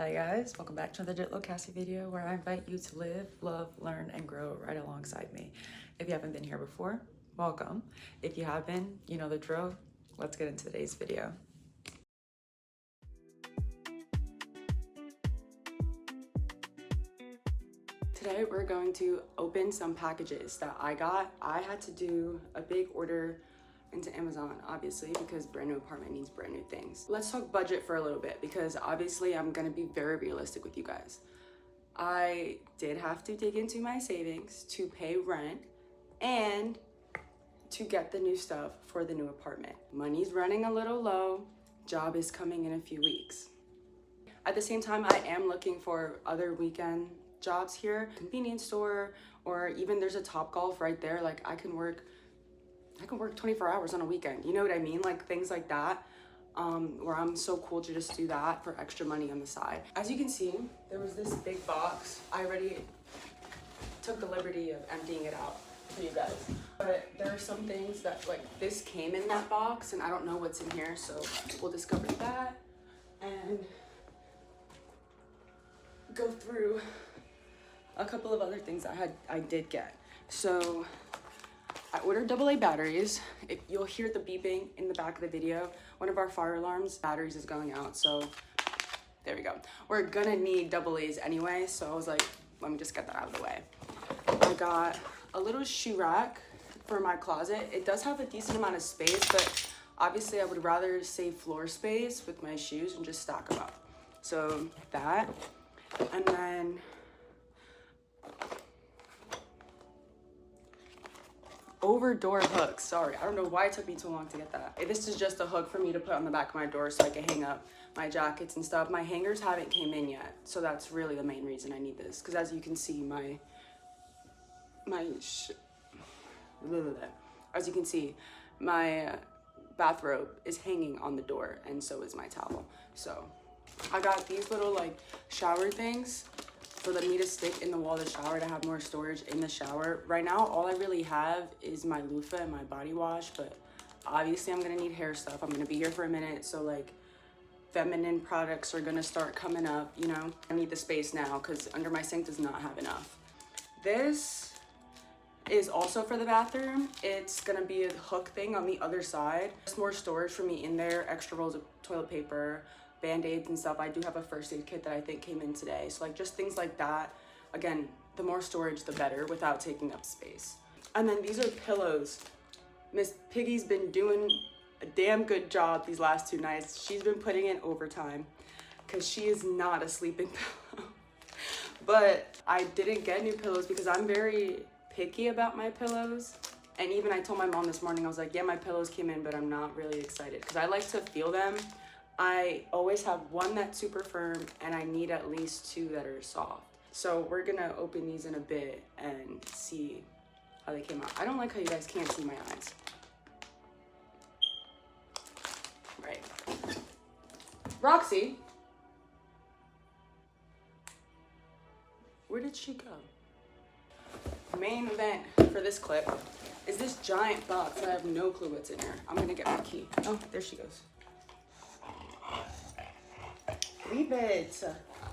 Hi guys, welcome back to another Little Cassie video where I invite you to live, love, learn, and grow right alongside me. If you haven't been here before, welcome. If you have been, you know the drill. Let's get into today's video. Today we're going to open some packages that I got. I had to do a big order into Amazon, obviously, because brand new apartment needs brand new things. Let's talk budget for a little bit because obviously I'm gonna be very realistic with you guys. I did have to dig into my savings to pay rent and to get the new stuff for the new apartment. Money's running a little low, job is coming in a few weeks. At the same time, I am looking for other weekend jobs here, convenience store, or even there's a Topgolf right there. Like I can work 24 hours on a weekend. You know what I mean? Like things like that, where I'm so cool to just do that for extra money on the side. As you can see, there was this big box. I already took the liberty of emptying it out for you guys. But there are some things that, like, this came in that box and I don't know what's in here, so we'll discover that and go through a couple of other things I did get. So I ordered AA batteries. You'll hear the beeping in the back of the video. One of our fire alarms batteries is going out, so there we go. We're gonna need AA's anyway, so I was like, let me just get that out of the way. I got a little shoe rack for my closet. It does have a decent amount of space, but obviously I would rather save floor space with my shoes and just stack them up. So that, and then over door hooks. Sorry, I don't know why it took me too long to get that. This is just a hook for me to put on the back of my door so I can hang up my jackets and stuff. My hangers haven't came in yet, so that's really the main reason I need this. Because as you can see, my bathrobe is hanging on the door, and so is my towel. So I got these little like shower things for me to stick in the wall of the shower to have more storage in the shower. Right now, all I really have is my loofah and my body wash, but obviously I'm gonna need hair stuff. I'm gonna be here for a minute, so like feminine products are gonna start coming up, you know? I need the space now because under my sink does not have enough. This is also for the bathroom. It's gonna be a hook thing on the other side. Just more storage for me in there, extra rolls of toilet paper, Band-Aids and stuff. I do have a first aid kit that I think came in today. So like just things like that. Again, the more storage, the better without taking up space. And then these are pillows. Miss Piggy's been doing a damn good job these last 2 nights. She's been putting in overtime because she is not a sleeping pillow. But I didn't get new pillows because I'm very picky about my pillows. And even I told my mom this morning, I was like, yeah, my pillows came in, but I'm not really excited because I like to feel them. I always have one that's super firm and I need at least 2 that are soft. So we're gonna open these in a bit and see how they came out. I don't like how you guys can't see my eyes. Right. Roxy. Where did she go? Main event for this clip is this giant box. I have no clue what's in here. I'm gonna get my key. Oh, there she goes. Leave it.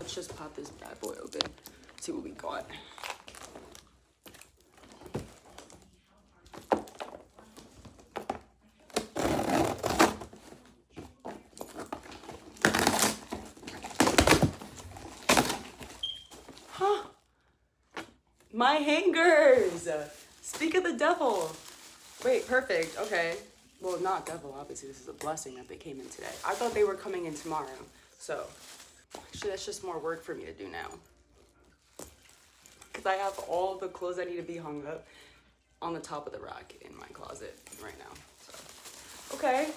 Let's just pop this bad boy open, see what we got. Huh? My hangers! Speak of the devil. Wait, perfect, okay. Well, not devil, obviously this is a blessing that they came in today. I thought they were coming in tomorrow. So, actually that's just more work for me to do now. Because I have all the clothes I need to be hung up on the top of the rack in my closet right now. So, okay.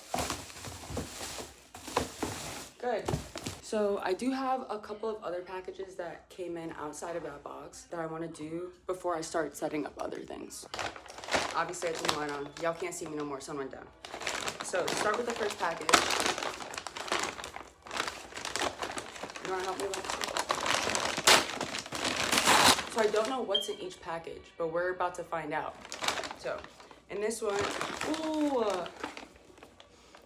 Good. So I do have a couple of other packages that came in outside of that box that I want to do before I start setting up other things. Obviously I turned the light on. Y'all can't see me no more, sun went down. So start with the first package. You wanna help me with that? So I don't know what's in each package, but we're about to find out. So in this one, ooh,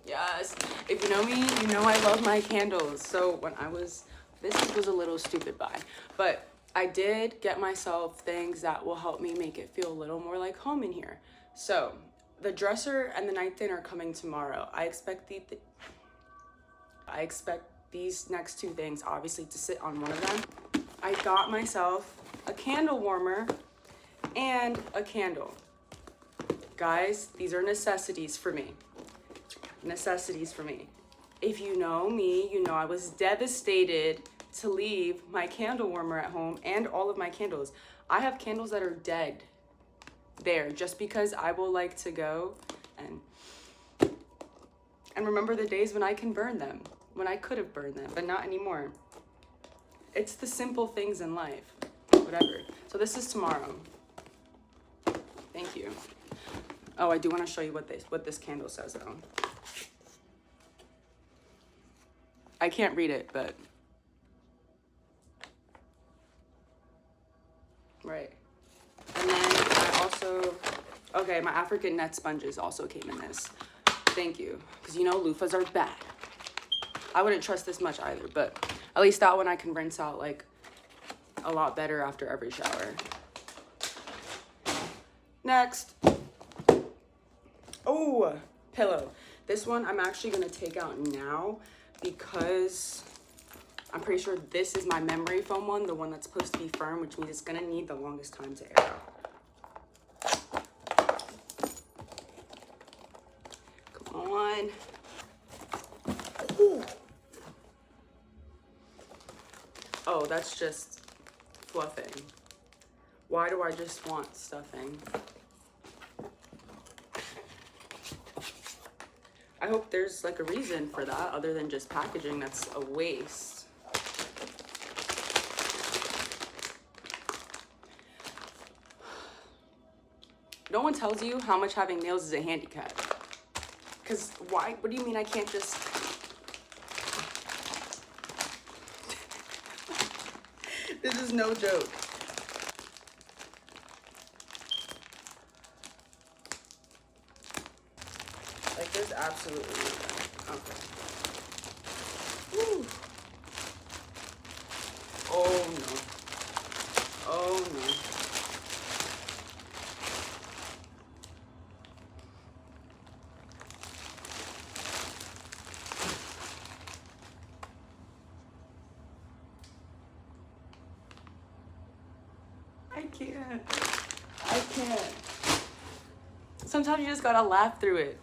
yes. If you know me, you know I love my candles. So when I was was a little stupid buy, but I did get myself things that will help me make it feel a little more like home in here. So the dresser and the nightstand are coming tomorrow. I expect these next two things obviously to sit on one of them. I got myself a candle warmer and a candle. Guys, these are necessities for me. Necessities for me. If you know me, you know I was devastated to leave my candle warmer at home and all of my candles. I have candles that are dead there just because I will like to go and remember the days when I can burn them, when I could have burned them, but not anymore. It's the simple things in life, whatever. So this is tomorrow. Thank you. Oh, I do want to show you what this candle says though. I can't read it, but right. And then I also, okay, my African net sponges also came in this. Thank you, because you know loofahs are bad. I wouldn't trust this much either, but at least that one I can rinse out like a lot better after every shower. Next. Oh, pillow. This one I'm actually gonna take out now because I'm pretty sure this is my memory foam one, the one that's supposed to be firm, which means it's gonna need the longest time to air out. Come on. Ooh. Oh, that's just fluffing. Why do I just want stuffing? I hope there's like a reason for that other than just packaging. That's a waste. No one tells you how much having nails is a handicap. Because why? What do you mean I can't just... This is no joke. Like, there's absolutely no... Okay. Woo. Oh, no. Oh, no. I can't. Sometimes you just gotta laugh through it.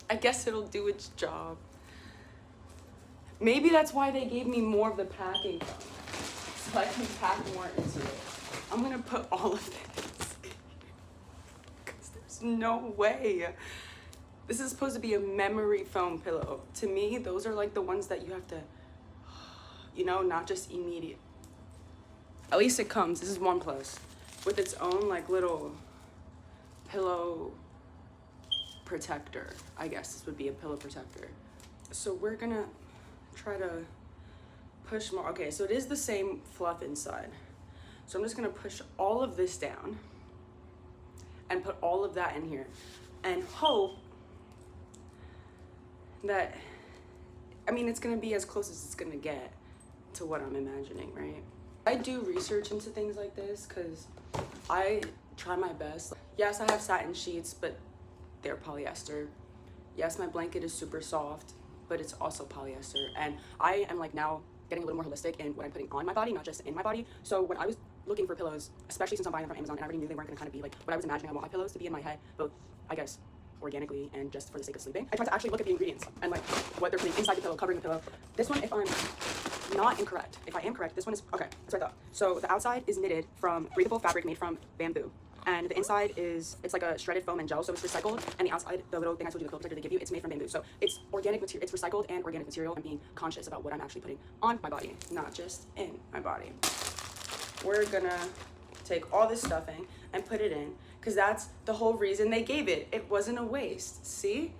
I guess it'll do its job. Maybe that's why they gave me more of the packing foam, so I can pack more into it. I'm gonna put all of this because there's no way. This is supposed to be a memory foam pillow. To me, those are like the ones that you have to, you know, not just immediate. At least it comes, this is OnePlus, with its own like little pillow protector. I guess this would be a pillow protector. So we're gonna try to push more. Okay, so it is the same fluff inside. So I'm just gonna push all of this down and put all of that in here and hope that, I mean, it's gonna be as close as it's gonna get to what I'm imagining, right? I do research into things like this because I try my best. Yes, I have satin sheets, but they're polyester. Yes, my blanket is super soft, but it's also polyester. And I am like now getting a little more holistic in what I'm putting on my body, not just in my body. So when I was looking for pillows, especially since I'm buying them from Amazon, and I already knew they weren't gonna kind of be like what I was imagining I want my pillows to be in my head, both, I guess, organically and just for the sake of sleeping. I tried to actually look at the ingredients and like what they're putting inside the pillow, covering the pillow. This one, if I'm not incorrect, if I am correct, this one is, okay, that's what I thought. So the outside is knitted from breathable fabric made from bamboo. And the inside is, it's like a shredded foam and gel, so it's recycled. And the outside, the little thing I told you, the pillow protector they give you, it's made from bamboo. So it's organic material, it's recycled and organic material. I'm being conscious about what I'm actually putting on my body, not just in my body. We're gonna take all this stuffing and put it in, because that's the whole reason they gave it. It wasn't a waste, see?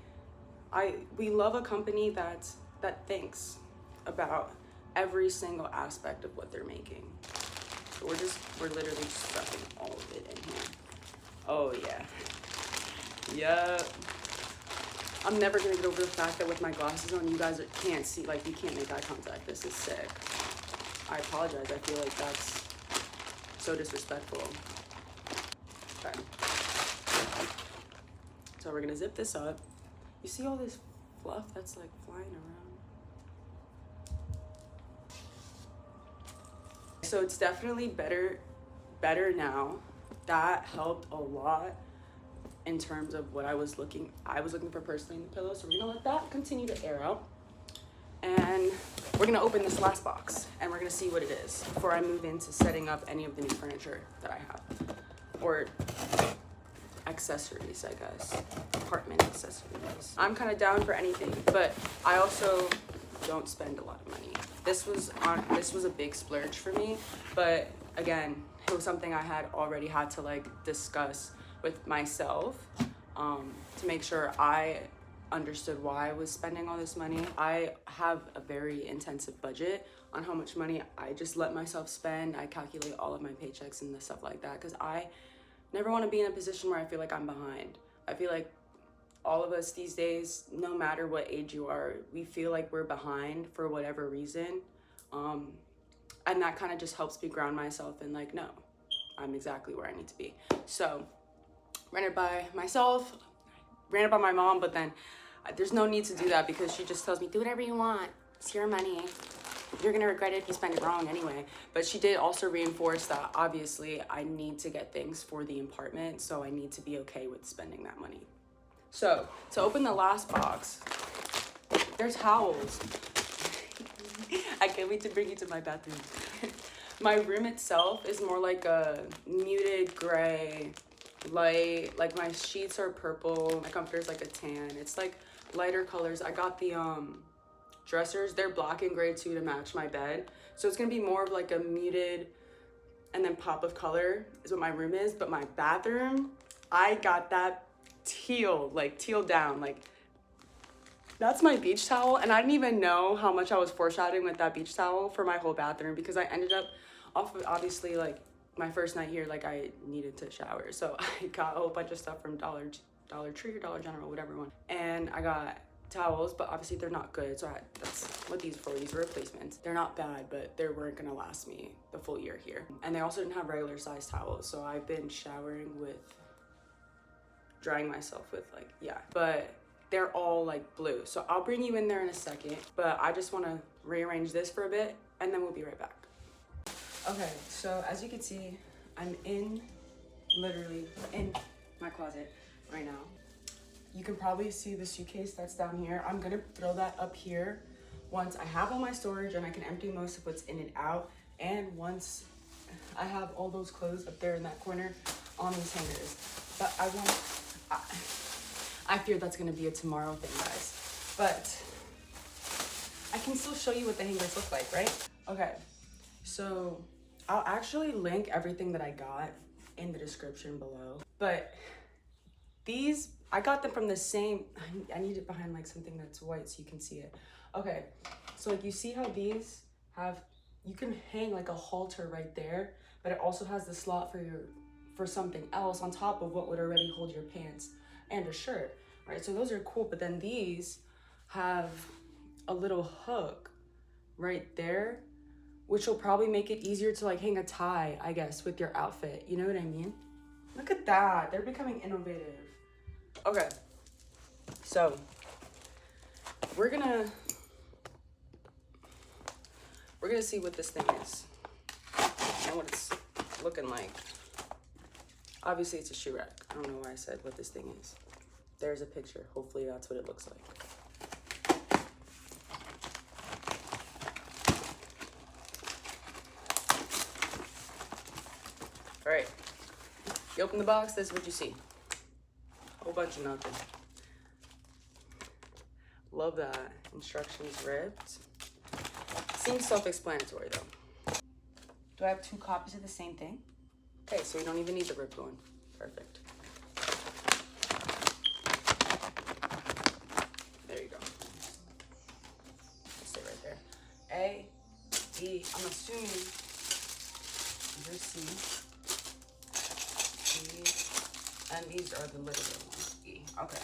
We love a company that thinks about every single aspect of what they're making. So we're literally stuffing all of it in here. Oh yeah. Yup. I'm never gonna get over the fact that with my glasses on, you guys can't see, like you can't make eye contact. This is sick. apologize. I feel like that's so disrespectful. Okay. So we're gonna zip this up. You see all this fluff that's like flying around? So it's definitely better now. That helped a lot in terms of what I was looking for personally in the pillow. So we're gonna let that continue to air out. And we're gonna open this last box and we're gonna see what it is before I move into setting up any of the new furniture that I have. Or accessories, I guess. Apartment accessories. I'm kind of down for anything, but I also don't spend a lot of money. This was a big splurge for me, but again, it was something I had already had to like discuss with myself to make sure I understood why I was spending all this money. I have a very intensive budget on how much money I just let myself spend. I calculate all of my paychecks and stuff like that because I never want to be in a position where I feel like I'm behind. I feel like all of us these days, no matter what age you are, we feel like we're behind for whatever reason. And that kind of just helps me ground myself and like, no, I'm exactly where I need to be. So ran it by myself, ran it by my mom, but then there's no need to do that because she just tells me, do whatever you want. It's your money. You're gonna regret it if you spend it wrong anyway. But she did also reinforce that obviously I need to get things for the apartment, so I need to be okay with spending that money. So to open the last box, there's towels. I can't wait to bring you to my bathroom. My room itself is more like a muted gray, light, like my sheets are purple, my comforter is like a tan. It's like lighter colors. I got the dressers, they're black and gray too to match my bed. So it's gonna be more of like a muted and then pop of color is what my room is. But my bathroom, I got that teal, like teal down, like that's my beach towel. And I didn't even know how much I was foreshadowing with that beach towel for my whole bathroom because I ended up off of obviously like my first night here, like I needed to shower. So I got a whole bunch of stuff from Dollar Tree or Dollar General, whatever one. And I got towels, but obviously they're not good. So that's what these were for. These were replacements. They're not bad, but they weren't gonna last me the full year here. And they also didn't have regular size towels. So I've been showering with, drying myself with like, yeah. But they're all like blue. So I'll bring you in there in a second, but I just wanna rearrange this for a bit and then we'll be right back. Okay, so as you can see, I'm literally in my closet right now. You can probably see the suitcase that's down here. I'm gonna throw that up here once I have all my storage and I can empty most of what's in and out. And once I have all those clothes up there in that corner on these hangers. But I fear that's gonna be a tomorrow thing, guys. But I can still show you what the hangers look like, right? Okay, so I'll actually link everything that I got in the description below. But these, I got them from the same, I need it behind like something that's white so you can see it. Okay, so like you see how these have, you can hang like a halter right there, but it also has the slot for something else on top of what would already hold your pants and a shirt, right? So those are cool, but then these have a little hook right there, which will probably make it easier to like hang a tie, I guess, with your outfit. You know what I mean? Look at that, they're becoming innovative. Okay, so we're gonna see what this thing is and what it's looking like. Obviously it's a shoe rack. I don't know why I said what this thing is. There's a picture. Hopefully that's what it looks like. All right, you open the box, this is what you see. Whole bunch of nothing. Love that. Instructions ripped. Seems self-explanatory though. Do I have 2 copies of the same thing? Okay, so we don't even need the ripped one. Perfect. There you go. Stay right there. A, B, I'm assuming there's C, B, and these are the literal ones. E. Okay.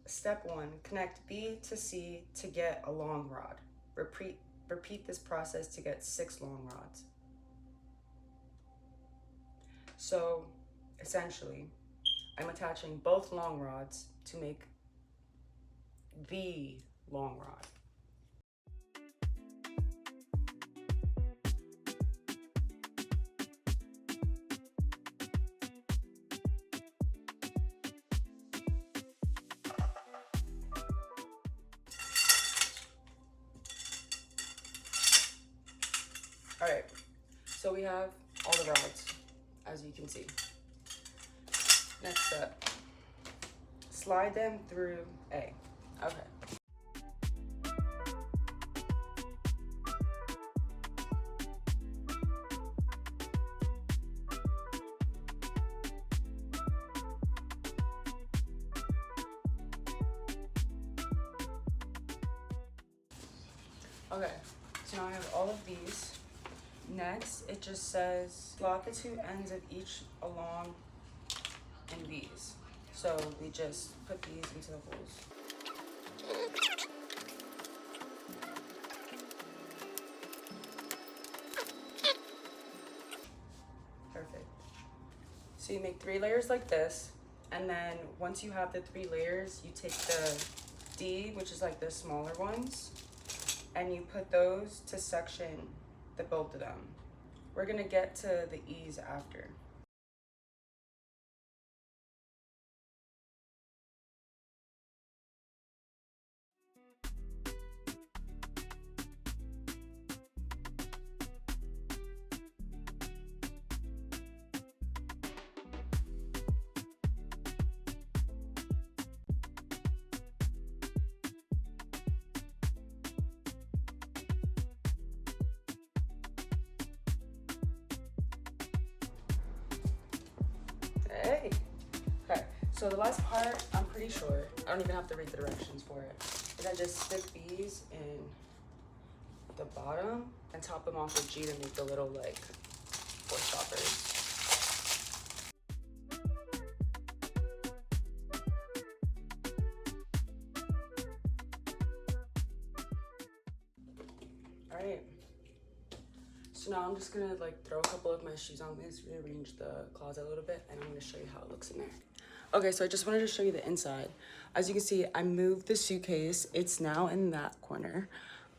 Step 1, connect B to C to get a long rod. Repeat Repeat this process to get 6 long rods. So essentially, I'm attaching both long rods to make the long rod. All right, so we have all the rods, as you can see. Next step, slide them through A. Okay. Okay, so now I have all of these. Next, it just says slot the 2 ends of each along in these. So we just put these into the holes. Perfect. So you make 3 layers like this, and then once you have the 3 layers, you take the D, which is like the smaller ones, and you put those to section the both of them. We're gonna get to the E's after. Hey. Okay, so the last part, I'm pretty sure, I don't even have to read the directions for it, is I just stick these in the bottom and top them off with G to make the little like 4 stoppers. All right. So now I'm just gonna like throw a couple of my shoes on this, rearrange the closet a little bit, and I'm gonna show you how it looks in there. Okay, so I just wanted to show you the inside. As you can see, I moved the suitcase. It's now in that corner.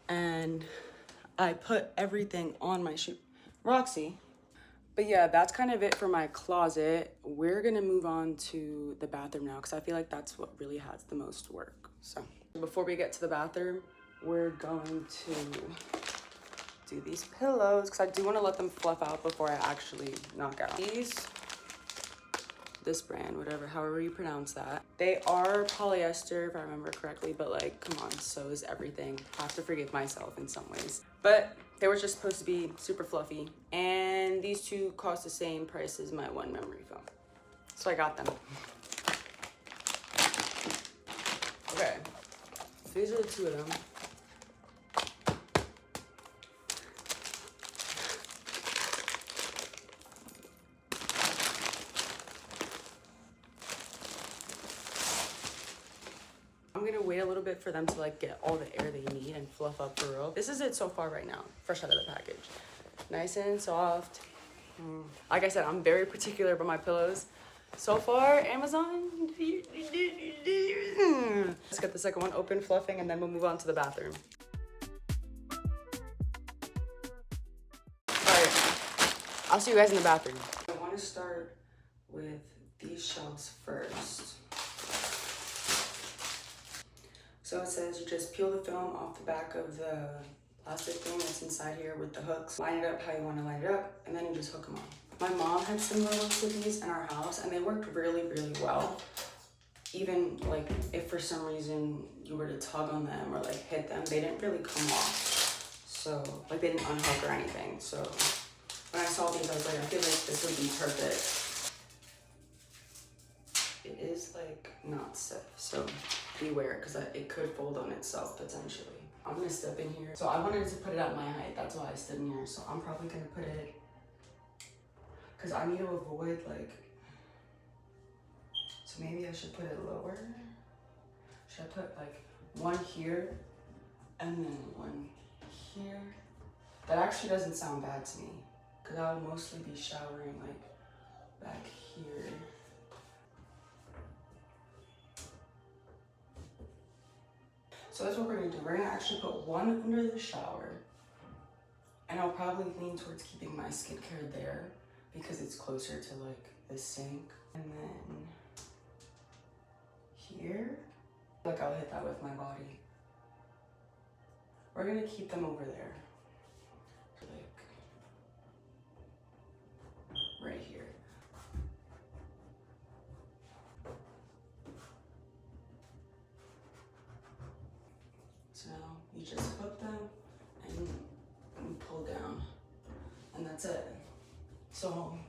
And I put everything on my shoe. Roxy. But yeah, that's kind of it for my closet. We're gonna move on to the bathroom now because I feel like that's what really has the most work. So before we get to the bathroom, we're going to do these pillows because I do want to let them fluff out before I actually knock out these. This brand, whatever, however you pronounce that. They are polyester if I remember correctly, but like, come on, so is everything. I have to forgive myself in some ways. But they were just supposed to be super fluffy. And these 2 cost the same price as my 1 memory foam. So I got them. Okay, so these are the 2 of them. I'm gonna wait a little bit for them to like get all the air they need and fluff up for real. This is it so far right now, fresh out of the package. Nice and soft. Like I said, I'm very particular about my pillows. So far, Amazon. Let's get the second one open, fluffing, and then we'll move on to the bathroom. All right, I'll see you guys in the bathroom. I want to start with these shelves first. So it says you just peel the film off the back of the plastic thing that's inside here with the hooks. Line it up how you want to line it up, and then you just hook them on. My mom had similar looks to these in our house, and they worked really, really well. Even like if for some reason you were to tug on them or like hit them, they didn't really come off. So like they didn't unhook or anything. So when I saw these, I was like, I feel like this would be perfect. It is like not stiff, so beware because it could fold on itself potentially. I'm gonna step in here. So I wanted to put it at my height, that's why I stood in here. So I'm probably gonna put it, because I need to avoid like, so maybe I should put it lower. Should I put like 1 here and then 1 here. That actually doesn't sound bad to me, because I'll mostly be showering like back here. So that's what we're gonna do. We're gonna actually put one under the shower, and I'll probably lean towards keeping my skincare there because it's closer to like the sink. And then here, like I'll hit that with my body. We're gonna keep them over there. Like right here. So now you just put them and pull down, and that's it. So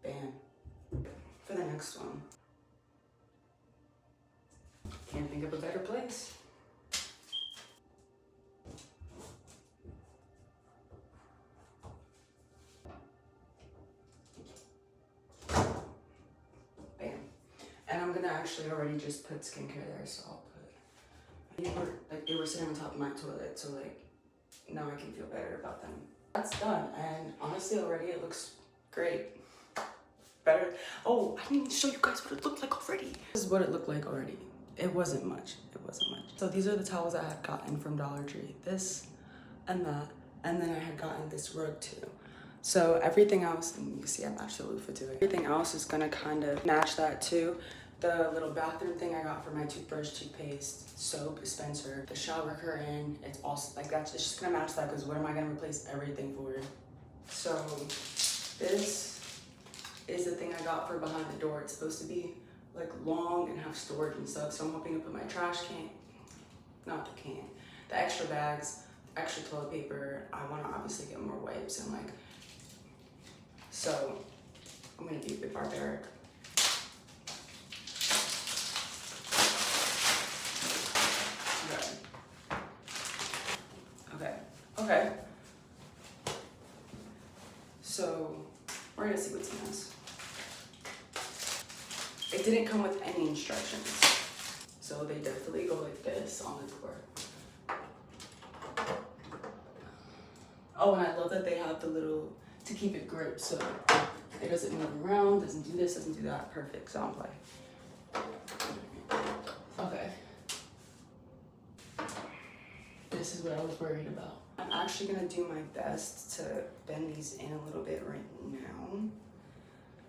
bam. For the next one, can't think of a better place. Bam. And I'm gonna actually already just put skincare there, so I'll put, they were sitting on top of my toilet, so like now I can feel better about them. That's done, and honestly already it looks great. Better. Oh, I didn't show you guys what it looked like already. This is what it looked like already. It wasn't much. It wasn't much. So these are the towels I had gotten from Dollar Tree. This and that, and then I had gotten this rug too. So everything else, and you can see I matched the loofah to it. Everything else is gonna kind of match that too. The little bathroom thing I got for my toothbrush, toothpaste, soap dispenser, the shower curtain, it's also like that's it's just gonna match that because what am I gonna replace everything for? So this is the thing I got for behind the door. It's supposed to be like long and have storage and stuff. So I'm hoping to put my trash can, not the can, the extra bags, extra toilet paper. I want to obviously get more wipes and like, so I'm gonna be a bit barbaric. Okay. So we're gonna see what's in this. It didn't come with any instructions, so they definitely go like this on the door. Oh, and I love that they have the little, to keep it gripped, so it doesn't move around, doesn't do this, doesn't do that. Perfect, so I'm like, okay. This is what I was worried about. I'm actually gonna do my best to bend these in a little bit right now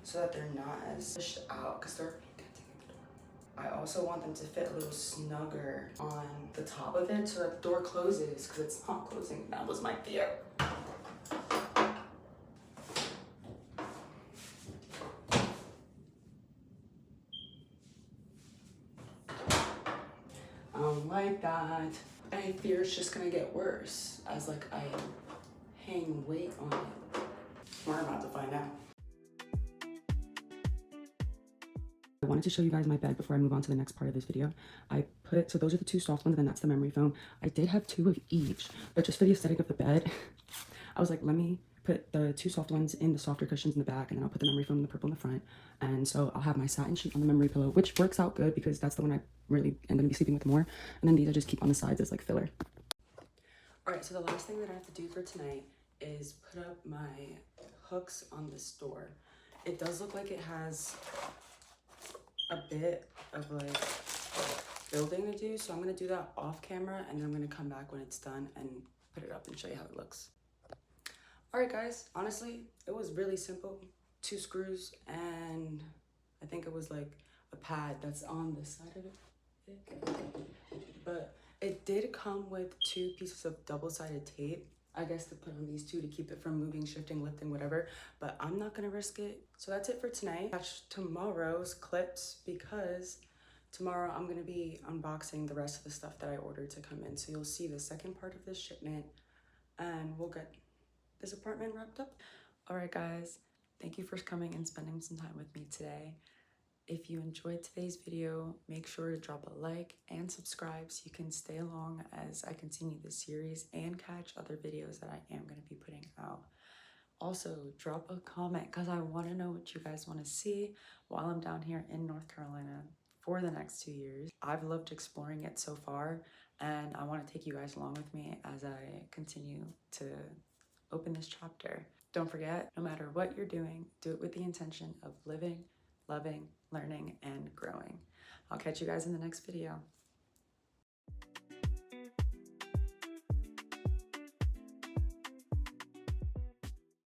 so that they're not as pushed out because they're I also want them to fit a little snugger on the top of it so that the door closes because it's not closing. That was my fear. I don't like that. I fear it's just gonna get worse as like I hang weight on it. We're about to find out. I wanted to show you guys my bed before I move on to the next part of this video. I put it, so those are the two soft ones and then that's the memory foam. I did have two of each, but just for the aesthetic of the bed, I was like, let me put the two soft ones in the softer cushions in the back and then I'll put the memory foam in the purple in the front. And so I'll have my satin sheet on the memory pillow, which works out good because that's the one I really am gonna be sleeping with more. And then these I just keep on the sides as like filler. All right, so the last thing that I have to do for tonight is put up my hooks on this door. It does look like it has a bit of like building to do, so I'm gonna do that off camera and then I'm gonna come back when it's done and put it up and show you how it looks. All right guys, honestly it was really simple. 2 screws and I think it was like a pad that's on this side of it, but it did come with 2 pieces of double-sided tape, I guess, to put on these 2 to keep it from moving, shifting, lifting, whatever, but I'm not gonna risk it. So that's it for tonight. Watch tomorrow's clips because tomorrow I'm gonna be unboxing the rest of the stuff that I ordered to come in. So you'll see the second part of this shipment and we'll get this apartment wrapped up. All right guys, thank you for coming and spending some time with me today. If you enjoyed today's video, make sure to drop a like and subscribe so you can stay along as I continue this series and catch other videos that I am going to be putting out. Also, drop a comment because I want to know what you guys want to see while I'm down here in North Carolina for the next 2 years. I've loved exploring it so far, and I want to take you guys along with me as I continue to open this chapter. Don't forget, no matter what you're doing, do it with the intention of living, loving, learning, and growing. I'll catch you guys in the next video.